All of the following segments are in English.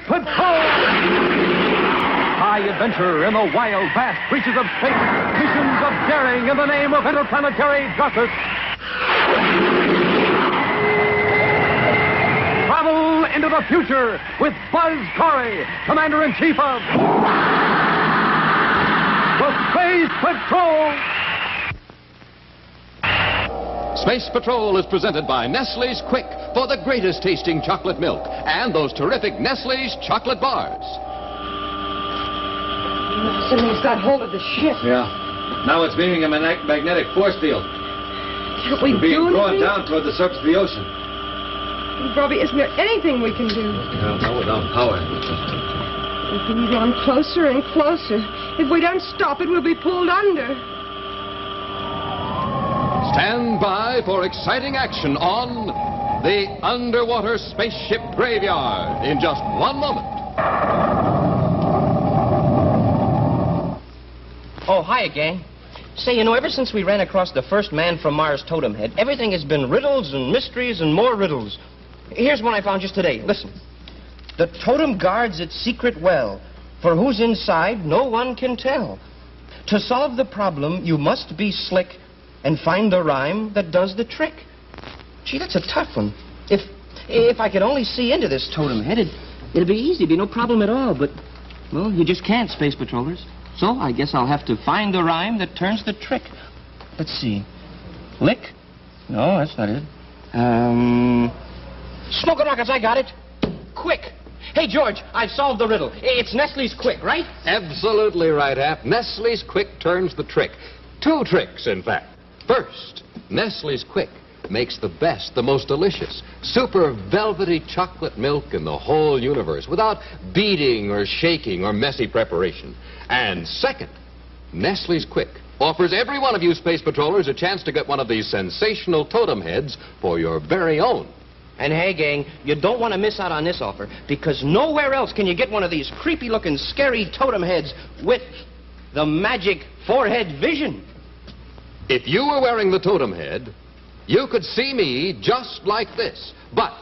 Patrol! High adventure in the wild, vast reaches of space. Missions of daring in the name of interplanetary justice. Travel into the future with Buzz Corey, Commander-in-Chief of the Space Patrol. Space Patrol is presented by Nestle's Quick for the greatest tasting chocolate milk and those terrific Nestle's chocolate bars. Something's got hold of the ship. Yeah. Now it's being a magnetic force field. Can't we being do drawn anything? down toward the surface of the ocean. Robbie, isn't there anything we can do? No, without power. We've been drawn closer and closer. If we don't stop it, we'll be pulled under. Stand by for exciting action on the Underwater Spaceship Graveyard in just one moment. Oh, hiya, gang. Say, you know, ever since we ran across the first man from Mars totem head, everything has been riddles and mysteries and more riddles. Here's one I found just today. Listen. The totem guards its secret well, for who's inside no one can tell. To solve the problem, you must be slick and find the rhyme that does the trick. Gee, that's a tough one. If I could only see into this totem head, it'd be easy, be no problem at all. But, well, you just can't, Space Patrollers. So I guess I'll have to find the rhyme that turns the trick. Let's see. Lick? No, that's not it. Smoking rockets, I got it. Quick. Hey, George, I've solved the riddle. It's Nestle's Quick, right? Absolutely right, Hap. Nestle's Quick turns the trick. 2 tricks, in fact. First, Nestle's Quick makes the best, the most delicious, super velvety chocolate milk in the whole universe without beating or shaking or messy preparation. And second, Nestle's Quick offers every one of you Space Patrollers a chance to get one of these sensational totem heads for your very own. And hey, gang, you don't want to miss out on this offer, because nowhere else can you get one of these creepy-looking, scary totem heads with the magic forehead vision. If you were wearing the totem head, you could see me just like this, but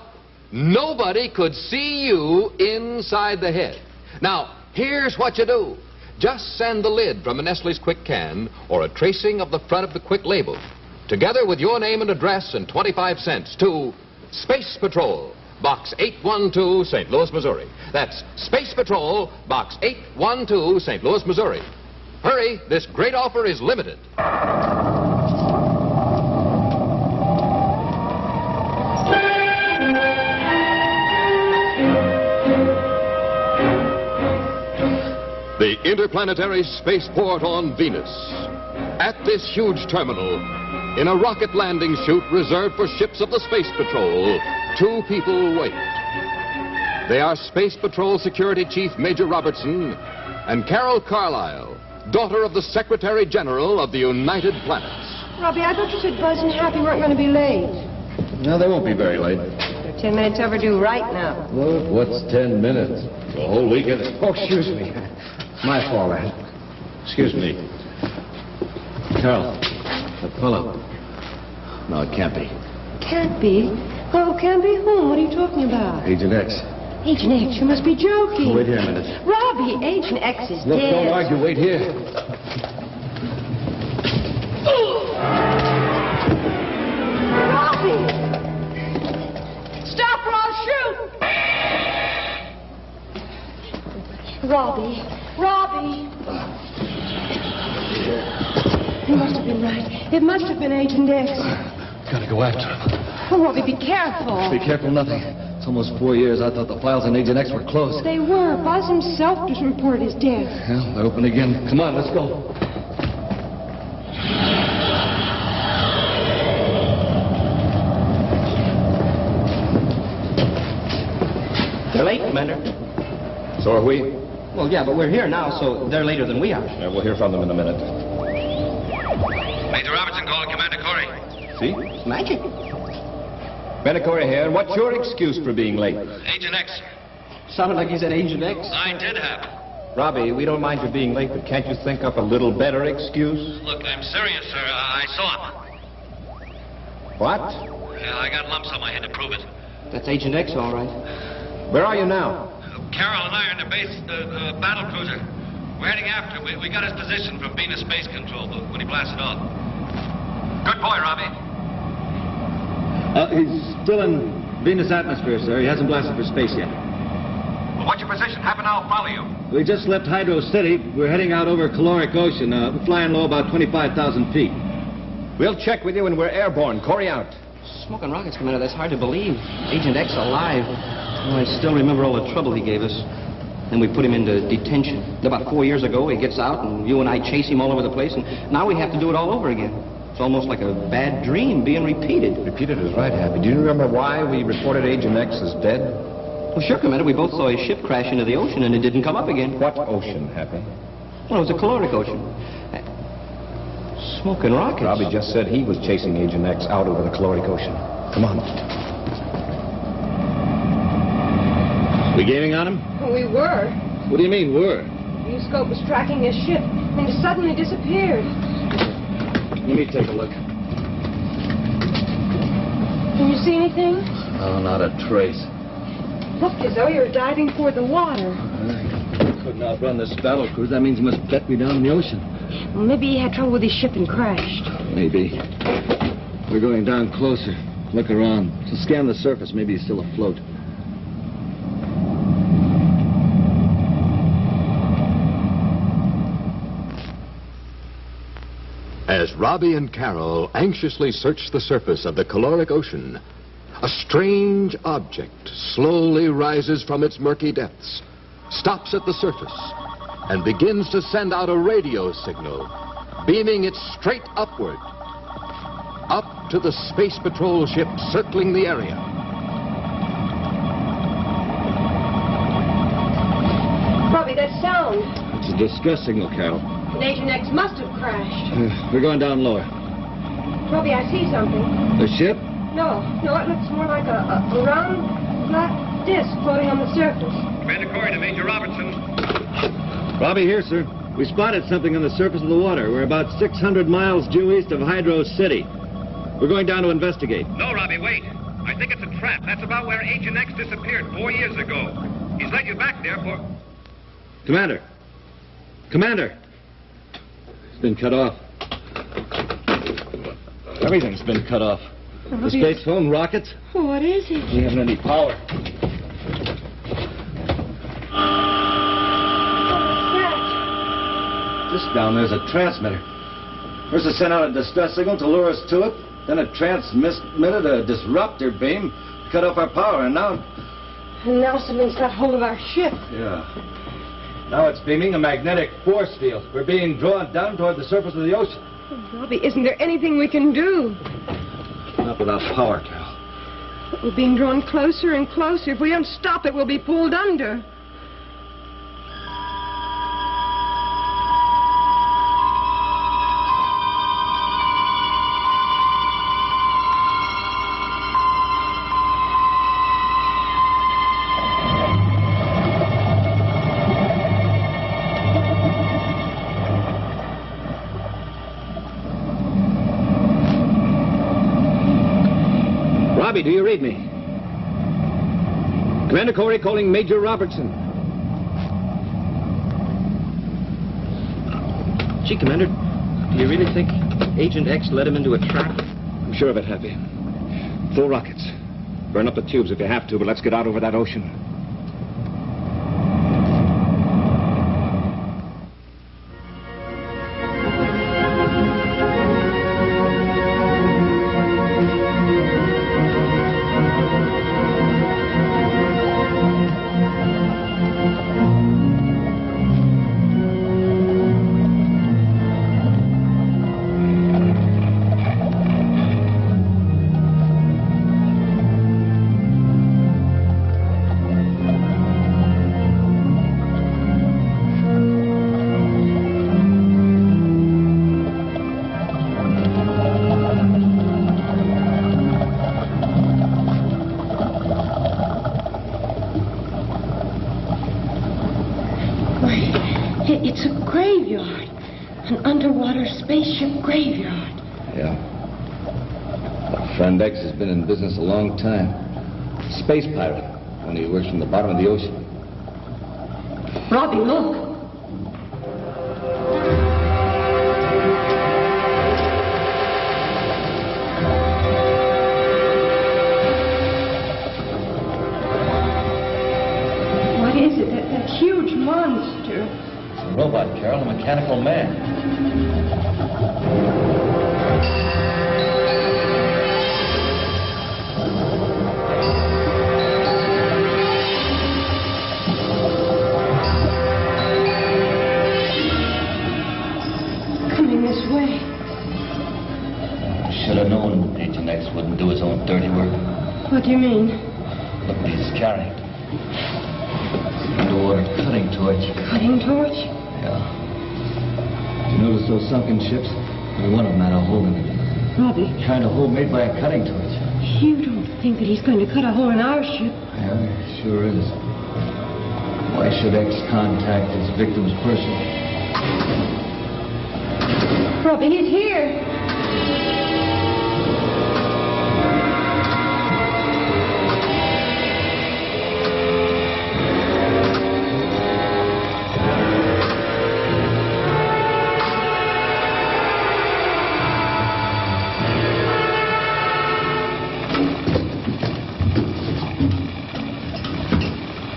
nobody could see you inside the head. Now, here's what you do. Just send the lid from a Nestle's Quick can or a tracing of the front of the Quick label, together with your name and address and 25 cents to Space Patrol, Box 812, St. Louis, Missouri. That's Space Patrol, Box 812, St. Louis, Missouri. Hurry, this great offer is limited. The interplanetary spaceport on Venus. At this huge terminal, in a rocket landing chute reserved for ships of the Space Patrol, 2 people wait. They are Space Patrol Security Chief Major Robertson and Carol Carlisle, daughter of the Secretary General of the United Planets. Robbie, I thought you said Buzz and Happy weren't going to be late. No, they won't be very late. They're 10 minutes overdue right now. Look, what's 10 minutes? The whole weekend. Oh, excuse me. My fault, Ann. Excuse me. Carol, that fellow. No, it can't be. Can't be? Oh, can't be whom? What are you talking about? Agent X. Agent X, you must be joking. Wait here a minute. Robbie, Agent X is Look, dead. don't argue. Wait here. Robbie! Stop or I'll shoot! Robbie. Robbie. He must have been right. It must have been Agent X. Gotta go after him. Oh, Robbie, be careful. Be careful, nothing. It's almost 4 years. I thought the files on Agent X were closed. They were. Buzz himself just reported his death. Well, they're open again. Come on, let's go. They're late, Commander. So are we. Well, yeah, but we're here now, so they're later than we are. Yeah, we'll hear from them in a minute. Major Robertson calling Commander Corey. See? Magic. Commander Corey here. What's your excuse for being late? Agent X. Sounded like he said Agent X. I did have. Robbie, we don't mind you being late, but can't you think up a little better excuse? Look, I'm serious, sir. I saw him. What? Yeah, I got lumps on my head to prove it. That's Agent X, all right. Where are you now? Carroll and I are in the base battle cruiser. We're heading after him. We got his position from Venus Space Control when he blasted off. Good boy, Robbie. He's still in Venus atmosphere, sir. He hasn't blasted for space yet. Well, what's your position? Half an hour, follow you. We just left Hydro City. We're heading out over Caloric Ocean. We're flying low about 25,000 feet. We'll check with you when we're airborne. Corey out. Smoking rockets, Commander, that's hard to believe. Agent X alive. Oh, I still remember all the trouble he gave us. Then we put him into detention. About 4 years ago, he gets out, and you and I chase him all over the place, and now we have to do it all over again. It's almost like a bad dream being repeated. Repeated is right, Happy. Do you remember why we reported Agent X as dead? Well, sure, Commander. We both saw his ship crash into the ocean, and it didn't come up again. What ocean, Happy? Well, it was a caloric ocean. Smoking rockets. Robbie just said he was chasing Agent X out over the caloric ocean. Come on. We gaining on him? We were. What do you mean, were? The U-scope was tracking his ship, and it suddenly disappeared. Let me take a look. Can you see anything? Oh, not a trace. Looked as though you were diving for the water. Couldn't outrun this battle cruise. That means he must have bet me down in the ocean. Well, maybe he had trouble with his ship and crashed. Maybe. We're going down closer. Look around. To scan the surface. Maybe he's still afloat. As Robbie and Carol anxiously search the surface of the caloric ocean, a strange object slowly rises from its murky depths, stops at the surface, and begins to send out a radio signal, beaming it straight upward, up to the Space Patrol ship circling the area. Robbie, that sound. It's a distress signal, Carol. And Agent X must have crashed. We're going down lower. Robbie, I see something. The ship? No, it looks more like a round, flat disc floating on the surface. Commander Corey to Major Robertson. Robbie here, sir. We spotted something on the surface of the water. We're about 600 miles due east of Hydro City. We're going down to investigate. No, Robbie, wait. I think it's a trap. That's about where Agent X disappeared 4 years ago. He's led you back there for... Commander! Commander! It's been cut off. Everything's been cut off. The space phone, rockets. What is it? We haven't any power. This down there's a transmitter. First it sent out a distress signal to lure us to it. Then it transmitted a disruptor beam, cut off our power, and now... And now something's got hold of our ship. Yeah. Now it's beaming a magnetic force field. We're being drawn down toward the surface of the ocean. Oh, Robbie, isn't there anything we can do? Not without power, Carol. We're being drawn closer and closer. If we don't stop it, we'll be pulled under. Robbie, do you read me? Commander Corey calling Major Robertson. Gee, Commander, do you really think Agent X led him into a trap? I'm sure of it, Happy. Full rockets. Burn up the tubes if you have to, but let's get out over that ocean. It's a graveyard. An underwater spaceship graveyard. Yeah. Our friend X has been in business a long time. Space pirate. Only he works from the bottom of the ocean. Robbie, look. What is it? That huge monster. It's a robot, Carol, a mechanical man. Coming this way. Should have known Agent X wouldn't do his own dirty work. What do you mean? Look what he's carrying. Underwater cutting torch. Cutting torch? Yeah. Did you notice those sunken ships? Every one of them had a hole in it. Robbie, Kind of hole made by a cutting torch. you don't think that he's going to cut a hole in our ship? Yeah, it sure is. Why should X contact his victims personally? Robbie, he's here.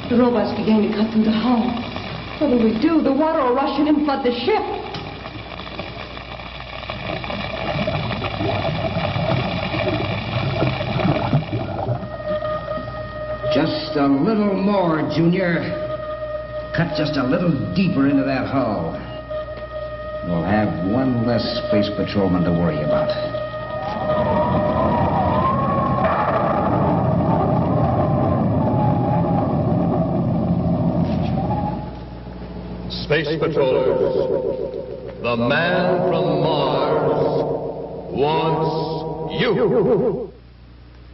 The robot's beginning to cut through the hull. What do we do? The water will rush in and flood the ship. Just a little more, Junior. Cut just a little deeper into that hull. We'll have one less space patrolman to worry about. Space Patrollers, the man from Mars wants you.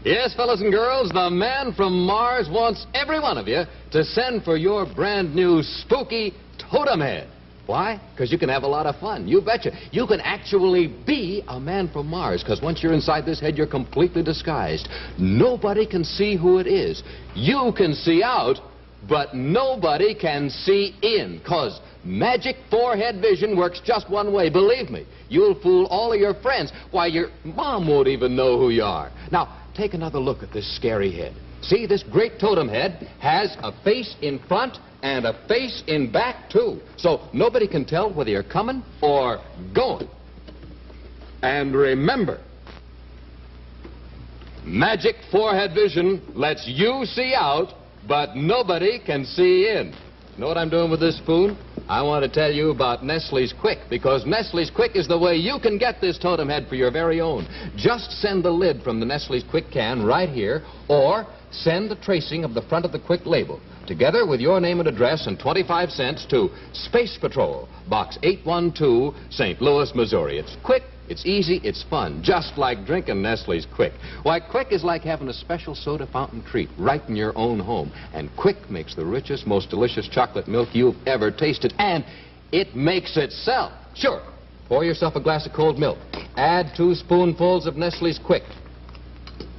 Yes, fellas and girls, the man from Mars wants every one of you to send for your brand new spooky totem head. Why? Because you can have a lot of fun. You betcha. You can actually be a man from Mars, because once you're inside this head, you're completely disguised. Nobody can see who it is. You can see out, but nobody can see in, because magic forehead vision works just one way. Believe me, you'll fool all of your friends. Why, your mom won't even know who you are. Now, take another look at this scary head. See, this great totem head has a face in front and a face in back, too. So nobody can tell whether you're coming or going. And remember, magic forehead vision lets you see out, but nobody can see in. Know what I'm doing with this spoon? I want to tell you about Nestle's Quick, because Nestle's Quick is the way you can get this totem head for your very own. Just send the lid from the Nestle's Quick can right here, or send the tracing of the front of the Quick label, together with your name and address and 25 cents to Space Patrol, Box 812, St. Louis, Missouri. It's quick, it's easy, it's fun, just like drinking Nestle's Quick. Why, Quick is like having a special soda fountain treat right in your own home. And Quick makes the richest, most delicious chocolate milk you've ever tasted, and it makes itself. Sure, pour yourself a glass of cold milk, add 2 spoonfuls of Nestle's Quick,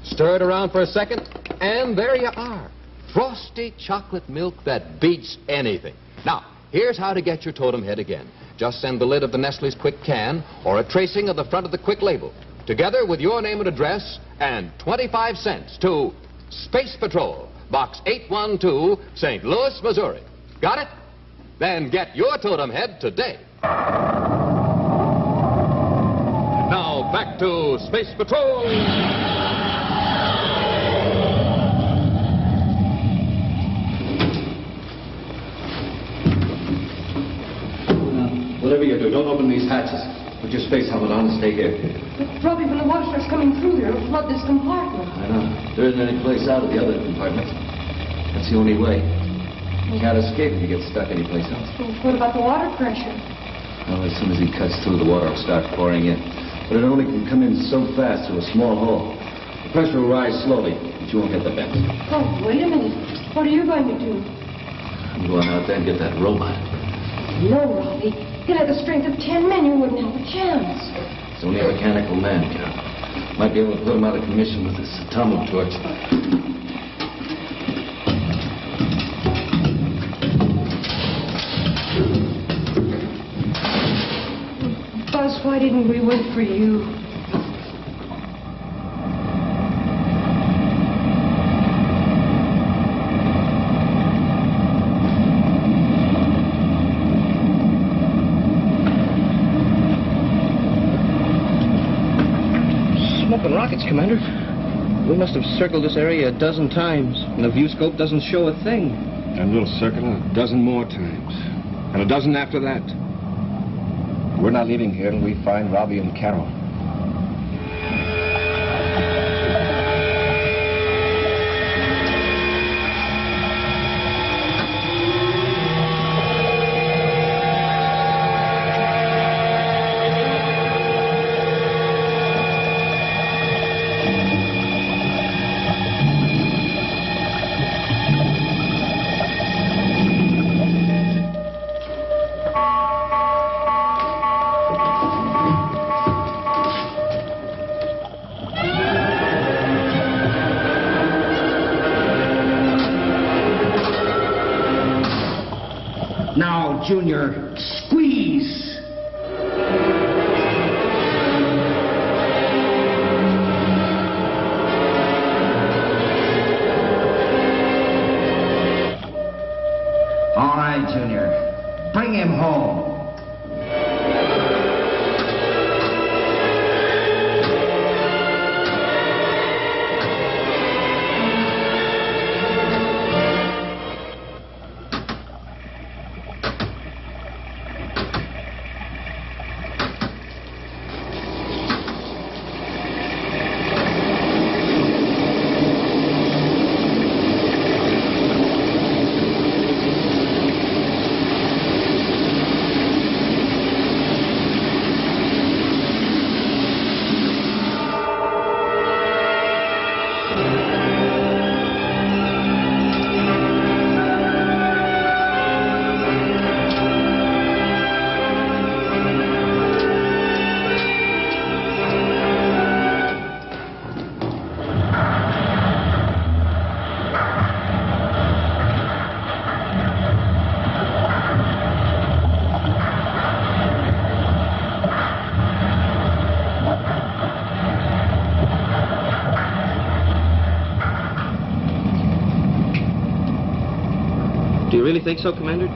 stir it around for a second, and there you are. Frosty chocolate milk that beats anything. Now, here's how to get your totem head again. Just send the lid of the Nestle's Quick can or a tracing of the front of the Quick label, together with your name and address and 25 cents to Space Patrol, Box 812, St. Louis, Missouri. Got it? Then get your totem head today. Now back to Space Patrol. Whatever you do, don't open these hatches. Put your space helmet on and stay here. But Robbie, when the water starts coming through there, it'll flood this compartment. I know. There isn't any place out of the other compartments. That's the only way. You can't escape if you get stuck anyplace else. Well, what about the water pressure? Well, as soon as he cuts through, the water will start pouring in. But it only can come in so fast through a small hole. The pressure will rise slowly, but you won't get the bends. Oh, wait a minute. What are you going to do? I'm going out there and get that robot. No, Robbie. He'll have the strength of 10 men. You wouldn't have a chance. It's only a mechanical man, Carol. Might be able to put him out of commission with this atomic torch. didn't we wait for you? Smoking rockets, Commander. We must have circled this area a dozen times, and the view scope doesn't show a thing. And we'll circle a dozen more times. And a dozen after that. We're not leaving here till we find Robbie and Carol. Now, Junior, squeeze. All right, Junior. Bring him home. Do you really think so, Commander?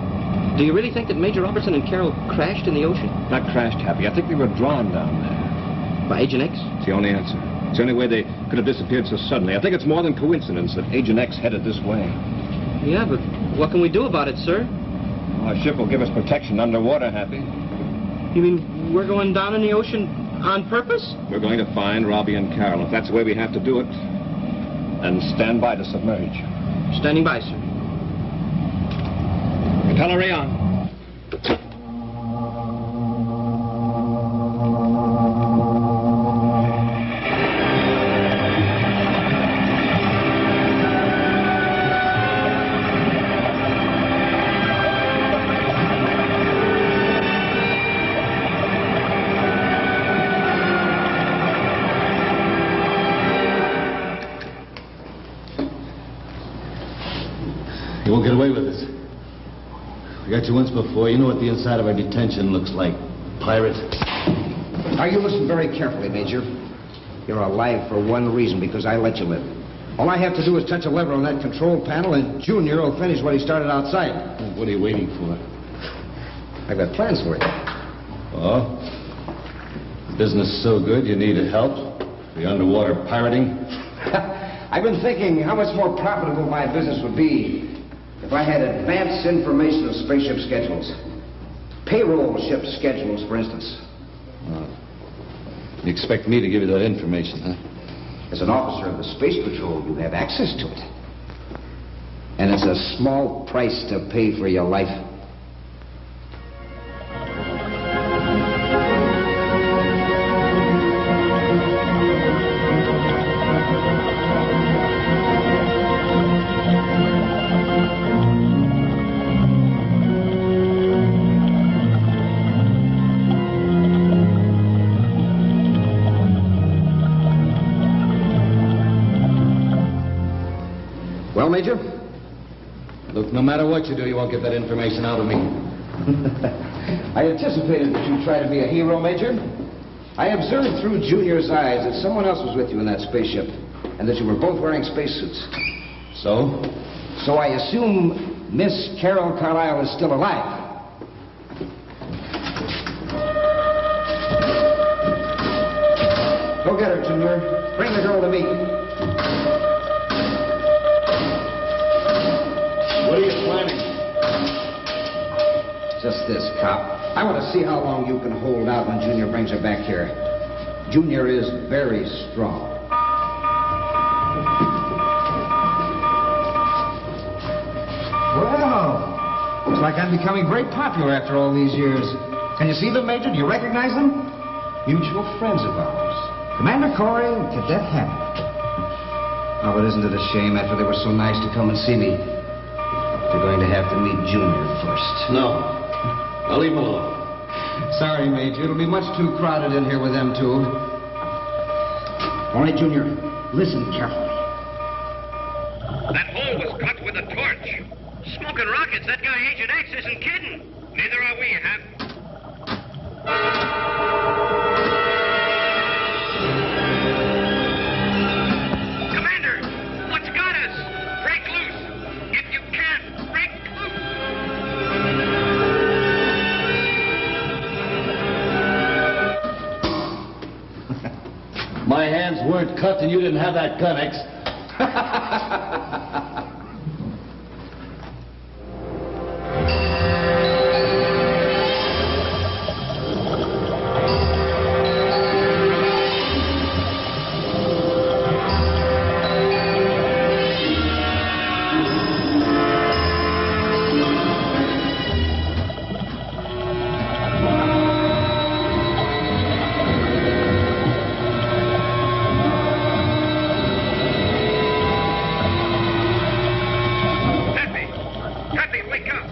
Do you really think that Major Robertson and Carol crashed in the ocean? Not crashed, Happy. I think they were drawn down there. By Agent X? It's the only answer. It's the only way they could have disappeared so suddenly. I think it's more than coincidence that Agent X headed this way. Yeah, but what can we do about it, sir? Well, our ship will give us protection underwater, Happy. You mean we're going down in the ocean on purpose? We're going to find Robbie and Carol, if that's the way we have to do it. And stand by to submerge. Standing by, sir. Artillery on. You won't get away with this. We got you once before. You know what the inside of our detention looks like. Pirate. Now, you listen very carefully, Major. You're alive for one reason, because I let you live. All I have to do is touch a lever on that control panel, and Junior will finish what he started outside. What are you waiting for? I've got plans for you. Oh? Business so good you need help? The underwater pirating? I've been thinking how much more profitable my business would be if I had advanced information of spaceship schedules. Payroll ship schedules, for instance. You expect me to give you that information, huh? As an officer of the Space Patrol, you have access to it. And it's a small price to pay for your life. Well, Major? Look, no matter what you do, you won't get that information out of me. I anticipated that you'd try to be a hero, Major. I observed through Junior's eyes that someone else was with you in that spaceship, and that you were both wearing spacesuits. So? So I assume Miss Carol Carlisle is still alive. Go get her, Junior. Bring the girl to me. What are you planning? Just this, cop. I want to see how long you can hold out when Junior brings her back here. Junior is very strong. Well, looks like I'm becoming very popular after all these years. Can you see them, Major? Do you recognize them? Mutual friends of ours. Commander Corey and Cadet Hammond. Oh, but isn't it a shame after they were so nice to come and see me? You're going to have to meet Junior first. No. I'll leave him alone. Sorry, Major. It'll be much too crowded in here with them two. All right, Junior. Listen carefully. That hole was cut with a torch. Smoking rockets, that guy Agent X isn't kidding. Neither are we, Hap. Commander, what's got us? Break loose. If you can, break loose. My hands weren't cut and you didn't have that gun, X. Happy, wake up.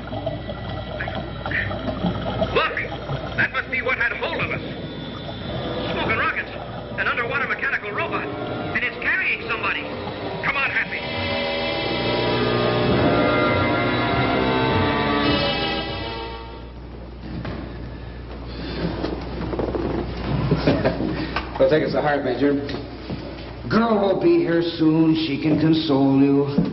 Look, that must be what had hold of us. Smoking rockets, an underwater mechanical robot, and it's carrying somebody. Come on, Happy. Don't take it so hard, Major. Girl will be here soon. She can console you.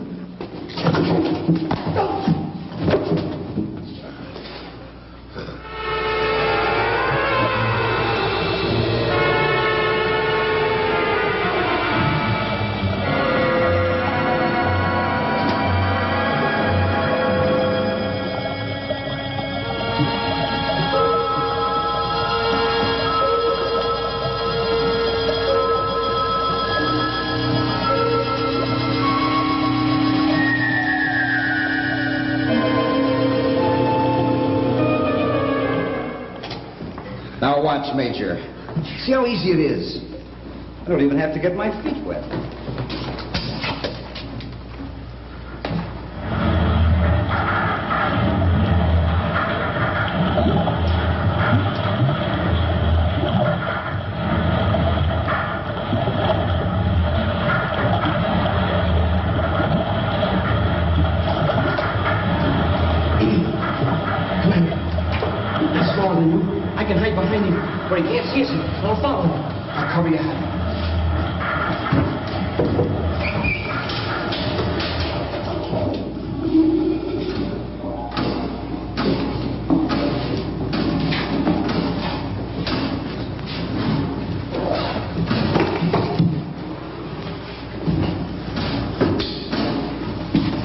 Now watch, Major. See how easy it is. I don't even have to get my feet wet. Commander, I'm smaller than you. I can hide behind him where he can't see us. I'll follow him. I'll cover you high.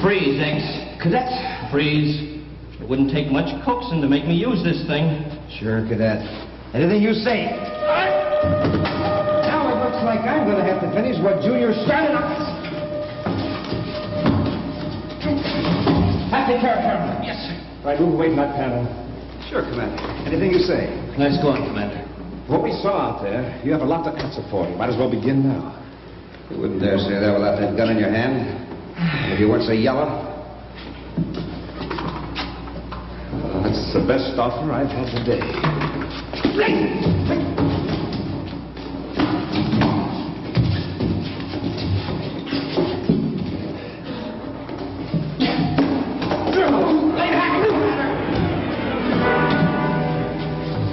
Freeze, X. Cadet. Freeze. It wouldn't take much coaxing to make me use this thing. Sure, Cadet. Anything you say. Now it looks like I'm going to have to finish what Junior started on. Take care of her. Yes, sir. Right, move away from that panel. Sure, Commander. Anything you say. Nice going, Commander. What we saw out there, you have a lot to answer for. You might as well begin now. You wouldn't dare say that without that gun in your hand. And if you weren't so yellow. That's the best offer I've had today.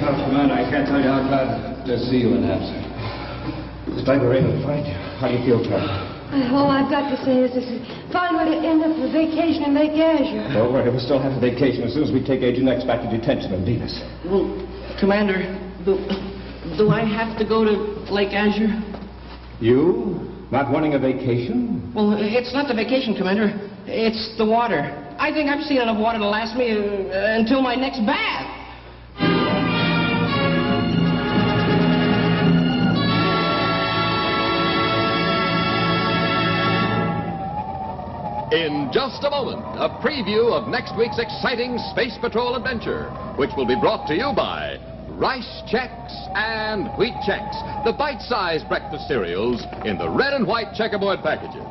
Oh, Commander, I can't tell you how glad See you in half, sir. It's like we're able to find you. How do you feel, Carol? All I've got to say is this is a fine way to end up the vacation in Lake Azure. Don't worry, we'll still have a vacation as soon as we take Agent X back to detention and leave us. Well, Commander, do I have to go to Lake Azure? You? Not wanting a vacation? Well, it's not the vacation, Commander. It's the water. I think I've seen enough water to last me until my next bath. In just a moment, a preview of next week's exciting Space Patrol adventure, which will be brought to you by Rice Chex and Wheat Chex, the bite-sized breakfast cereals in the red and white checkerboard packages.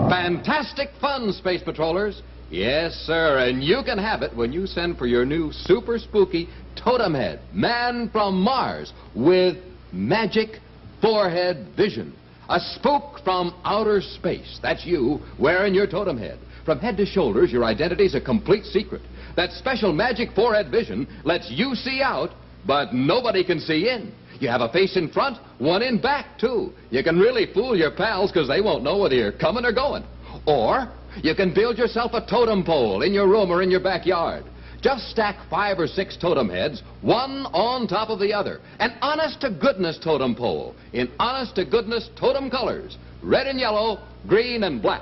Fantastic fun, Space Patrollers. Yes, sir, and you can have it when you send for your new super spooky totem head, Man from Mars, with magic forehead vision. A spook from outer space. That's you wearing your totem head. From head to shoulders, your identity's a complete secret. That special magic forehead vision lets you see out, but nobody can see in. You have a face in front, one in back, too. You can really fool your pals because they won't know whether you're coming or going. Or you can build yourself a totem pole in your room or in your backyard. Just stack 5 or 6 totem heads, one on top of the other. An honest-to-goodness totem pole in honest-to-goodness totem colors. Red and yellow, green and black.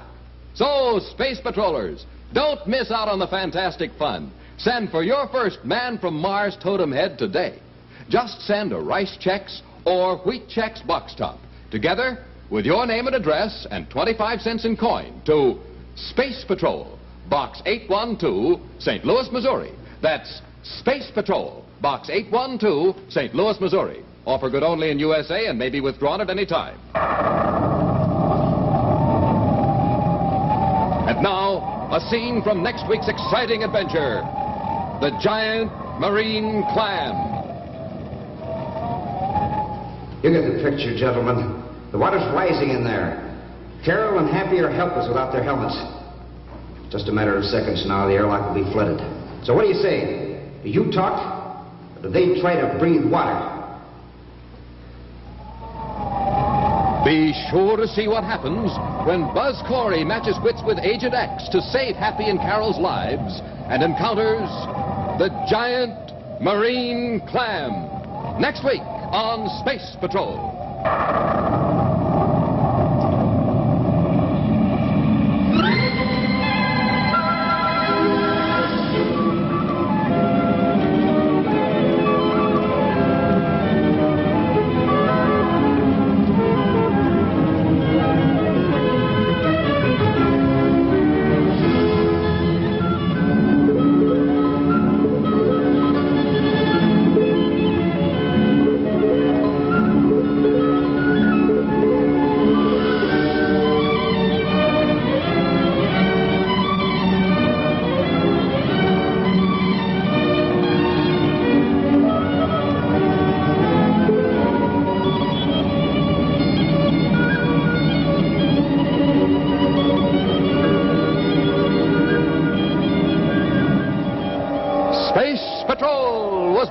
So, Space Patrollers, don't miss out on the fantastic fun. Send for your first Man from Mars totem head today. Just send a Rice Chex or Wheat Chex box top, together with your name and address and 25 cents in coin, to Space Patrol, Box 812, St. Louis, Missouri. That's Space Patrol, Box 812, St. Louis, Missouri. Offer good only in USA and may be withdrawn at any time. And now, a scene from next week's exciting adventure, The Giant Marine Clam. You get the picture, gentlemen. The water's rising in there. Carol and Happy are helpless without their helmets. Just a matter of seconds now, the airlock will be flooded. So what do you say? Do you talk, or do they try to breathe water? Be sure to see what happens when Buzz Corey matches wits with Agent X to save Happy and Carol's lives and encounters the Giant Marine Clam. Next week on Space Patrol.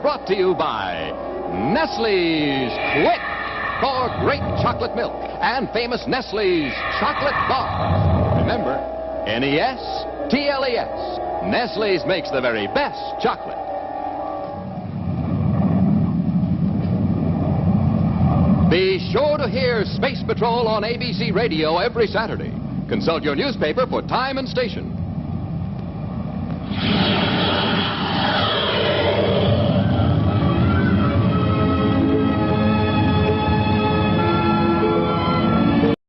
Brought to you by Nestle's Quick for great chocolate milk and famous Nestle's chocolate bars. Remember, Nestles. Nestle's makes the very best chocolate. Be sure to hear Space Patrol on ABC Radio every Saturday. Consult your newspaper for time and station.